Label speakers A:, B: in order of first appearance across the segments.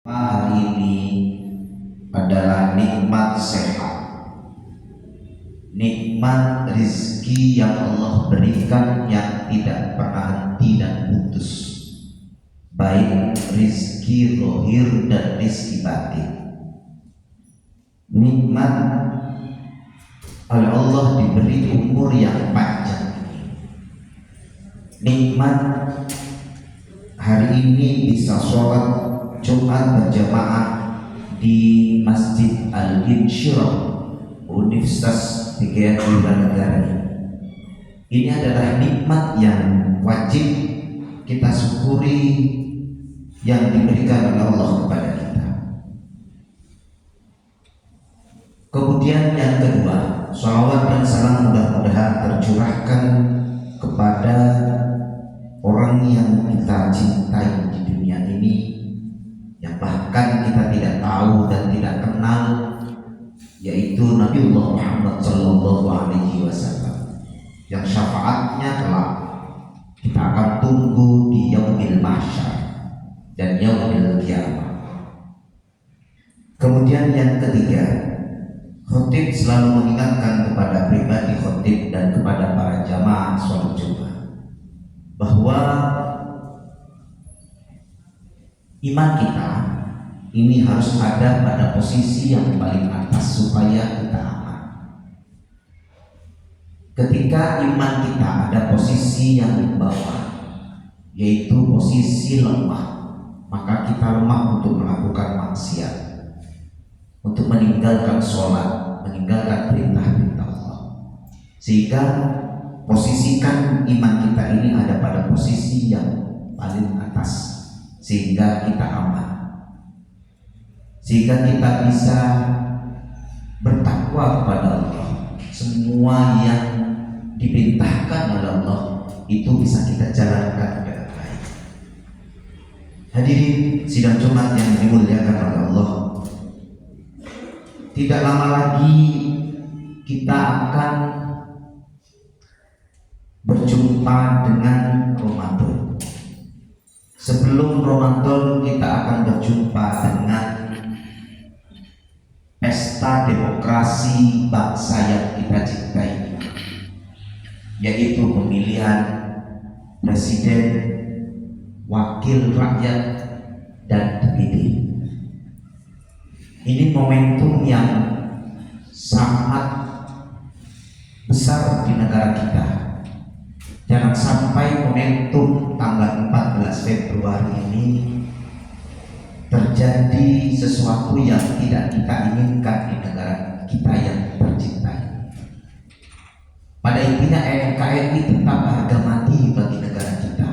A: Hari ini adalah nikmat sehat, nikmat rizki yang Allah berikan yang tidak pernah henti dan putus, baik rizki zahir dan rizki batin. Nikmat oleh Allah diberi umur yang panjang. Nikmat hari ini bisa sholat Jumat berjamaah di Masjid Al-Insyirah Universitas PGRI Wulandari. Ini adalah nikmat yang wajib kita syukuri yang diberikan oleh Allah kepada kita. Kemudian yang kedua, sholawat dan salam mudah-mudahan tercurahkan kepada orang yang kita cintai di dunia ini, yang bahkan kita tidak tahu dan tidak kenal, yaitu Nabiullah Muhammad sallallahu alaihi wasallam, yang syafaatnya kelak kita akan tunggu di yaumil mahsyar dan yaumil qiyamah. Kemudian yang ketiga, khotib selalu mengingatkan kepada pribadi khotib dan kepada para jamaah sholat Jumat bahwa iman kita ini harus ada pada posisi yang paling atas supaya kita aman. Ketika iman kita ada posisi yang di bawah, yaitu posisi lemah, maka kita lemah untuk melakukan maksiat, untuk meninggalkan sholat, meninggalkan perintah-perintah Allah. Sehingga posisikan iman kita ini ada pada posisi yang paling atas, sehingga kita aman, sehingga kita bisa bertakwa kepada Allah. Semua yang diperintahkan oleh Allah itu bisa kita jalankan dengan baik. Hadirin sidang Jumat yang dimuliakan oleh Allah, tidak lama lagi kita akan berjumpa dengan Ramadan. Sebelum Ramadan kita akan berjumpa dengan pesta demokrasi bangsa yang kita cintai, yaitu pemilihan presiden, wakil rakyat, dan DPD. Ini momentum yang sangat besar di negara kita. Jangan sampai momentum tanggal 14 Februari ini terjadi sesuatu yang tidak kita inginkan di negara kita yang tercintai. Pada intinya NKRI tetap harga mati bagi negara kita,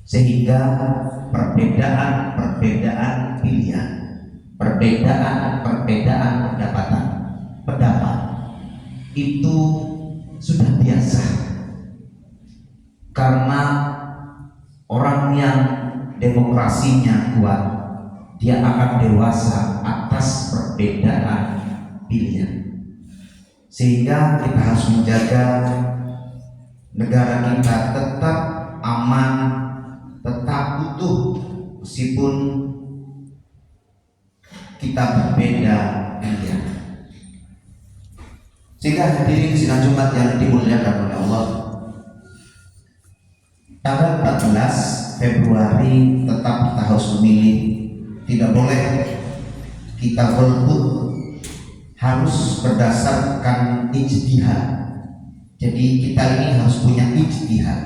A: sehingga perbedaan pilihan, perbedaan pendapat itu sudah biasa, karena orang yang demokrasinya kuat, dia akan dewasa atas perbedaan pilihan. Sehingga kita harus menjaga negara kita tetap aman, tetap utuh, meskipun kita berbeda pilihan. Sehingga hadirin sidang Jumat yang dimuliakan oleh Allah, tanggal 14 Februari tetap kita harus memilih. Tidak boleh kita golput, harus berdasarkan ijtihad. Jadi kita ini harus punya ijtihad,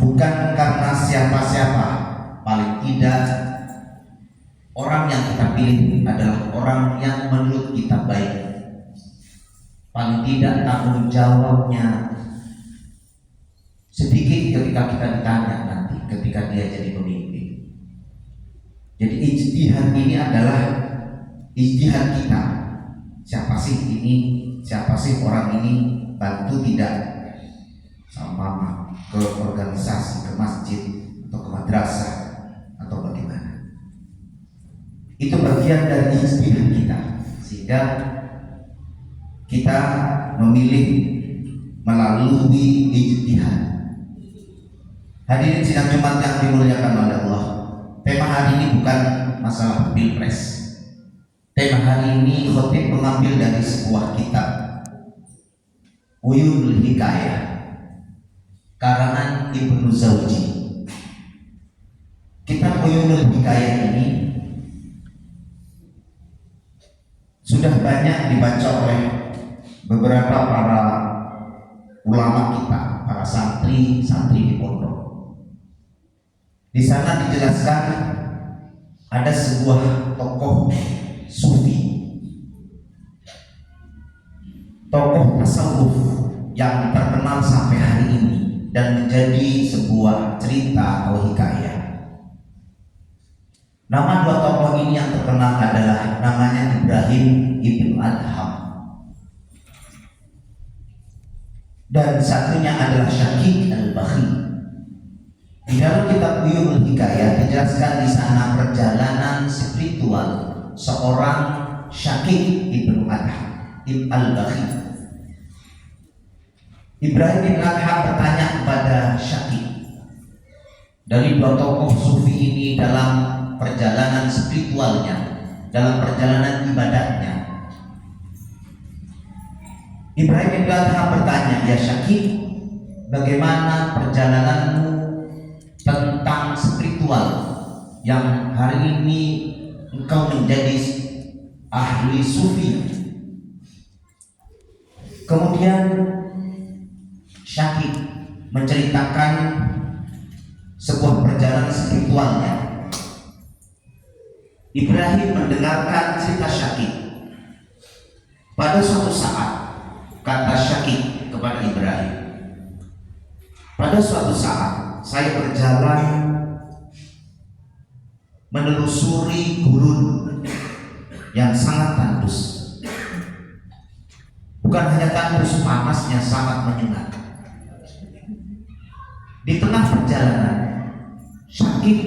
A: bukan karena siapa-siapa. Paling tidak orang yang kita pilih adalah orang yang menurut kita baik, paling tidak tanggung jawabnya sedikit ketika kita ditanya nanti ketika dia jadi pemimpin. Jadi ijtihad ini adalah ijtihad kita. Siapa sih ini? Siapa sih orang ini? Bantu tidak sama ke organisasi, ke masjid, atau ke madrasah, atau bagaimana? Itu bagian dari ijtihad kita, sehingga kita memilih melalui ijtihad. Hadirin sidang Jumat yang dimuliakan oleh Allah, bukan masalah pilpres. Tema hari ini khotib mengambil dari sebuah kitab, Uyunul Hikayah, karangan Ibnu Zawji. Kitab Uyunul Hikayah ini sudah banyak dibaca oleh beberapa para ulama kita, para santri di pondok. Di sana dijelaskan ada sebuah tokoh sufi, tokoh tasawuf yang terkenal sampai hari ini dan menjadi sebuah cerita atau hikayah. Nama dua tokoh ini yang terkenal adalah namanya Ibrahim ibn Adham dan satunya adalah Syakik al-Bakhi. Di dalam kitab Uyunul Hikayah dijelaskan di sana perjalanan spiritual seorang Syakik ibn Adham al-Bakhi. Ibrahim bin Adham bertanya kepada Syakik, dari dua tokoh sufi ini dalam perjalanan spiritualnya, dalam perjalanan ibadahnya, Ibrahim bin Adham bertanya, ya Syakik, bagaimana perjalananmu tentang spiritual yang hari ini engkau menjadi ahli sufi? Kemudian Syakik menceritakan sebuah perjalanan spiritualnya. Ibrahim mendengarkan cerita Syakik. Pada suatu saat, kata Syakik kepada Ibrahim, pada suatu saat saya berjalan menelusuri gurun yang sangat tandus. Bukan hanya tandus, panasnya sangat menyengat. Di tengah perjalanan, Syakik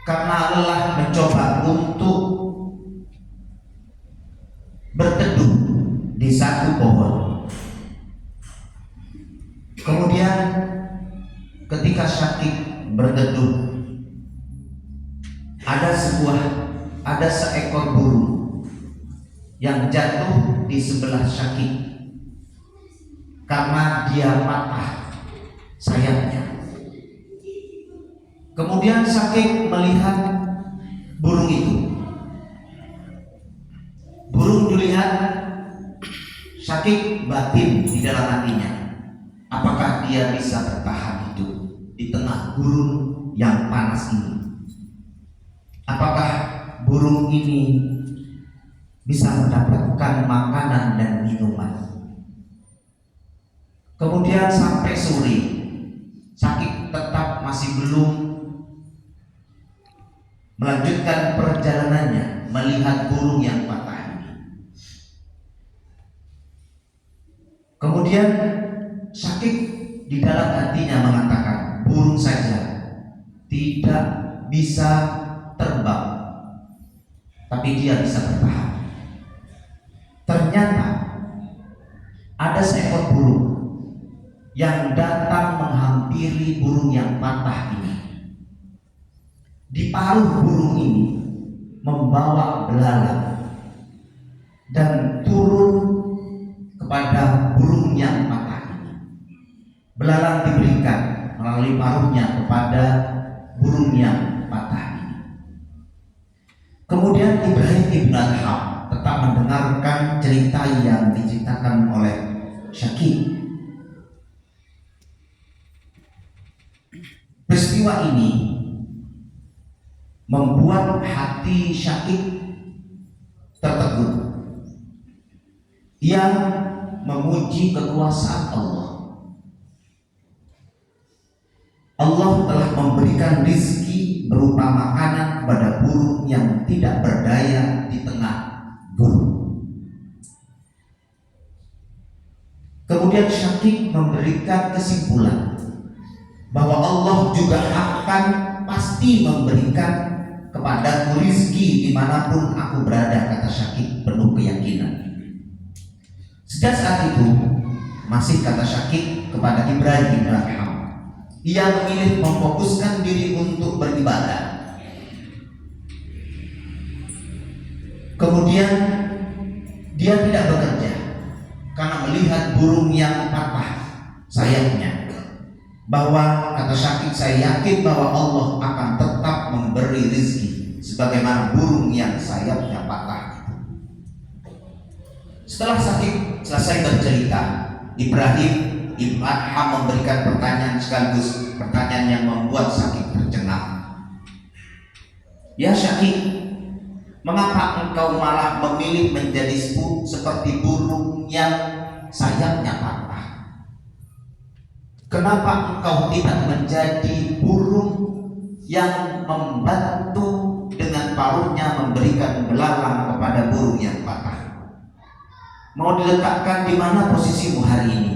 A: karena lelah mencoba untuk berteduh di satu pohon. Kemudian ketika Syakik berteduh, ada seekor burung yang jatuh di sebelah Syakik karena dia patah sayapnya. Kemudian Syakik melihat burung itu. Burung dilihat, Syakik batin di dalam hatinya, apakah dia bisa bertahan hidup di tengah gurun yang panas ini? Apakah burung ini bisa mendapatkan makanan dan minuman? Kemudian sampai sore, Syakik tetap masih belum melanjutkan perjalanannya melihat burung yang patah ini. Kemudian Syakik di dalam hatinya mengatakan, burung saja tidak bisa terbang, tapi dia bisa bertahan. Ternyata ada seekor burung yang datang menghampiri burung yang patah ini. Di paruh burung ini membawa belalang dan turun kepada burung yang patah ini. Belalang diberikan melalui paruhnya kepada burung yang patah ini. Kemudian Ibrahim ibn Adham tetap mendengarkan cerita yang diceritakan oleh Syakik. Peristiwa ini membuat hati Syakik tertegun. Ia memuji kekuasaan Allah. Allah telah memberikan rizki berupa makanan kepada burung yang tidak berdaya di tengah gurun. Kemudian Syakik memberikan kesimpulan bahwa Allah juga akan pasti memberikan kepadaku rizki dimanapun aku berada, kata Syakik penuh keyakinan. Sejak saat itu masih kata Syakik kepada Ibrahim bin Adham, ia memilih memfokuskan diri untuk beribadah Kemudian dia tidak bekerja karena melihat burung yang patah sayapnya. Bahwa kata Syakik, saya yakin bahwa Allah akan tetap memberi rezeki sebagaimana burung yang sayapnya patah. Setelah Syakik selesai bercerita, Ibrahim Ibn Adham memberikan pertanyaan sekaligus pertanyaan yang membuat Syakik tercengang. Ya Syakik, mengapa engkau malah memilih menjadi seperti burung yang sayapnya patah? Kenapa engkau tidak menjadi burung yang membantu dengan paruhnya memberikan belalang kepada burung yang patah? Mau diletakkan di mana posisimu hari ini?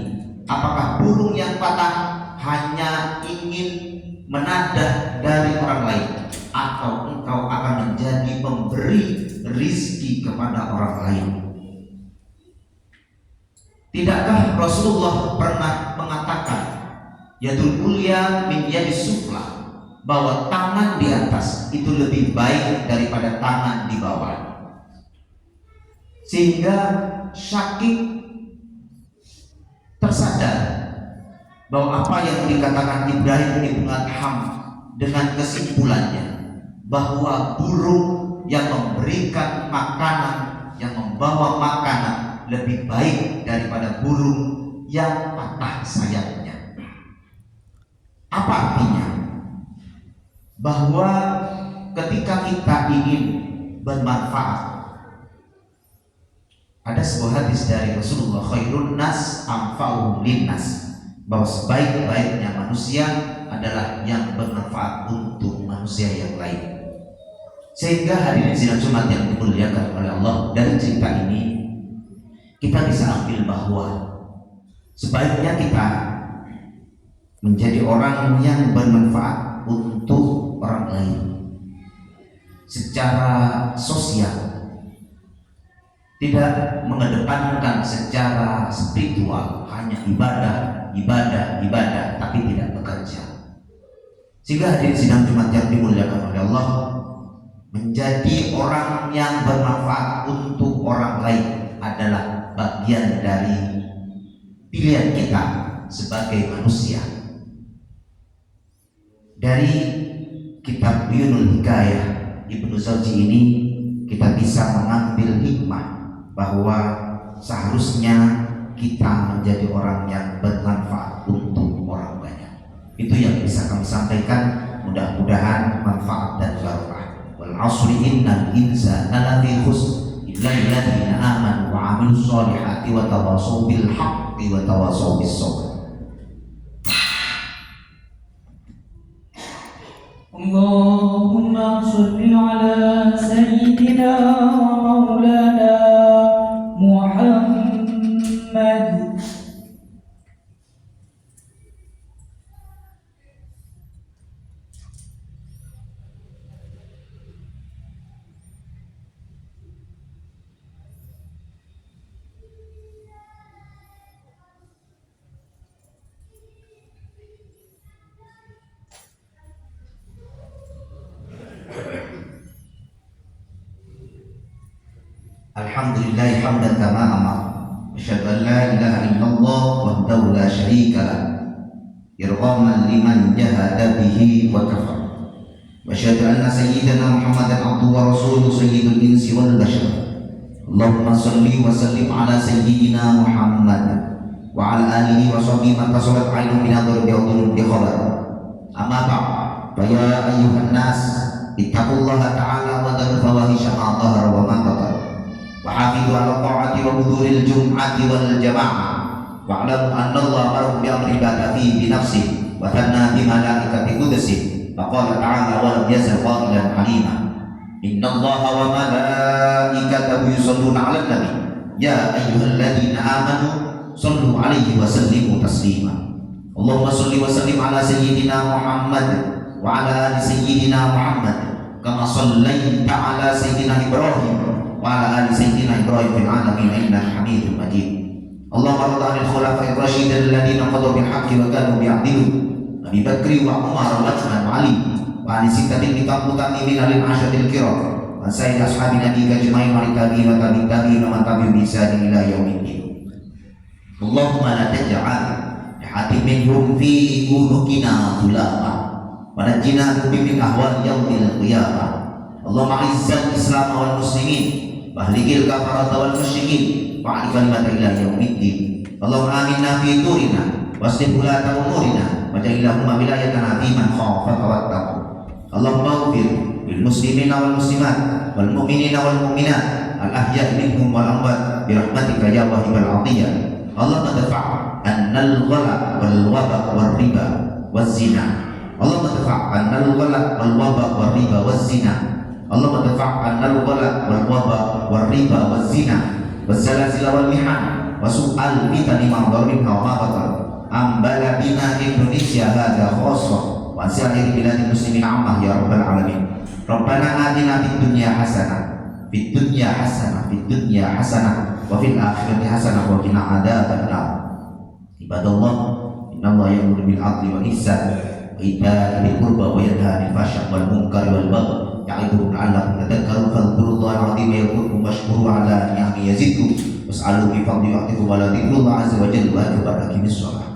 A: Apakah burung yang patah hanya ingin menadah dari orang lain, atau engkau akan menjadi pemberi rizki kepada orang lain? Tidakkah Rasulullah pernah mengatakan yadul ulya min yadis sufla, bahwa tangan di atas itu lebih baik daripada tangan di bawah? Sehingga Syakik tersadar bahwa apa yang dikatakan Ibrahim Ibn Adham dengan kesimpulannya bahwa burung yang memberikan makanan, yang membawa makanan lebih baik daripada burung yang patah sayapnya. Apa artinya? Bahwa ketika kita ingin bermanfaat, ada sebuah hadis dari Rasulullah, khairun nas anfa'uhum linnas, bahwa sebaik-baiknya manusia adalah yang bermanfaat untuk manusia yang lain. Sehingga hadirin sidang Jumat yang dimuliakan oleh Allah, dari cerita ini kita bisa ambil bahwa sebaiknya kita menjadi orang yang bermanfaat untuk orang lain secara sosial, tidak mengedepankan secara spiritual, hanya ibadah, tapi tidak bekerja. Sehingga hadirin sidang Jumat yang dimuliakan oleh Allah, menjadi orang yang bermanfaat untuk orang lain adalah bagian dari pilihan kita sebagai manusia. Dari kitab Uyunul Hikayah Ibnu Jauzi ini kita bisa mengambil hikmah bahwa seharusnya kita menjadi orang yang bermanfaat untuk orang banyak. Itu yang bisa kami sampaikan, mudah-mudahan manfaat dan barokah. Wal 'ashri innal insana lafi khusr illa alladziina aamanu wa 'amilus shalihati wa tawashaw bil haqqi wa tawashaw bis sabr.
B: Allahumma shalli ala sayyidina wa maulana Muhammad.
A: Alhamdulillah hamdan kama amar. Asyhadu an la ilaha illallah wahdahu la syarika lah, irghaman liman jahada bihi wa kafar. Wa asyhadu anna sayyidana Muhammadan abduhu wa rasuluhu sayyidul insi wal bashar. Allahumma salli wa sallim ala sayyidina Muhammad wa ala alihi wa sahbihi man tasalat ainun min adhur bi khabar. Amma ba'd, fa ya ayyuhan nas ittaqullaha ta'ala wa daru fawahisha ma dhahara wa ma batar. وحافظوا على الطاعة وحضور الجمعة والجماعة واعلموا أن الله أمر بأمر عبادة فيه بنفسه وثنى بملائكة قدسه فقال تعالى ولم يزل قائلا حليما إن الله وملائكته يصلون على النبي يا أيها الذين آمنوا صلوا عليه وسلموا تسليما اللهم صل وسلم على سيدنا محمد وعلى آل سيدنا محمد كما صليت على سيدنا إبراهيم وعلى آل سيدنا إبراهيم في العالمين إنك حميد مجيد اللهم ارض عن الخلفاء الراشدين الذين قضوا بالحق وكانوا يعدلون أبي بكر وعمر وعثمان وعلي وعن ستة الكتاب من العشرة الكرام wa sayyid ashabi nabiyika ajma'in wa tabi'in wa tabi'in wa man tabi'ahum bi ihsan ila yaumiddin. Allahumma la taj'al hati minhum fi qulubina dhulama wa najjina min ahwal yaumil qiyamah. Allahumma izzal islam wal muslimin wa ahligil kafarata wal musyrikin wa alikan mata ila yaumiddin. Allahumma aminna fi turina waslih ulata umurina wa ja'ilahumma wilayatana fi man khafaka wattaqu. Allahumma ighfir lil muslimina wal muslimat wal mu'minina wal mu'minat al ahya'i minhum wal amwat bi rahmatika ya wahibal 'atiyah. Allahumma dafa' annal ghala wal waba wal riba waz zina. Allahumma dafa' annal ghala wal waba wal riba waz zina. Allahumma dafa' annal ghala wal waba wal riba waz zina waz zalazil wal mihan wa su'al fitani ma dharin wa ma batal. Ambala bina Indonesia hadza khassa wa sa'ir biladil muslimin ammah ya rabbal alamin. Rabbana atina fid dunya hasanah fid dunya hasanah fid dunya hasanah wa fil akhirati hasanah wa qina adzabannar. Ibadallah, innallaha ya'muru bil 'adli wal ihsan wa ita'i dzil qurba wa yanha 'anil fahsya'i wal munkari wal baghi ya'idukum la'allakum tadhakkarun. Fadhkurullaha al-'azim yadhkurkum washkuruhu 'ala ni'amihi yazidkum was'aluhu bi fadlihi yu'tikum wa la dzikrullahi 'azza wa jalla akbar. Aqimis shalah.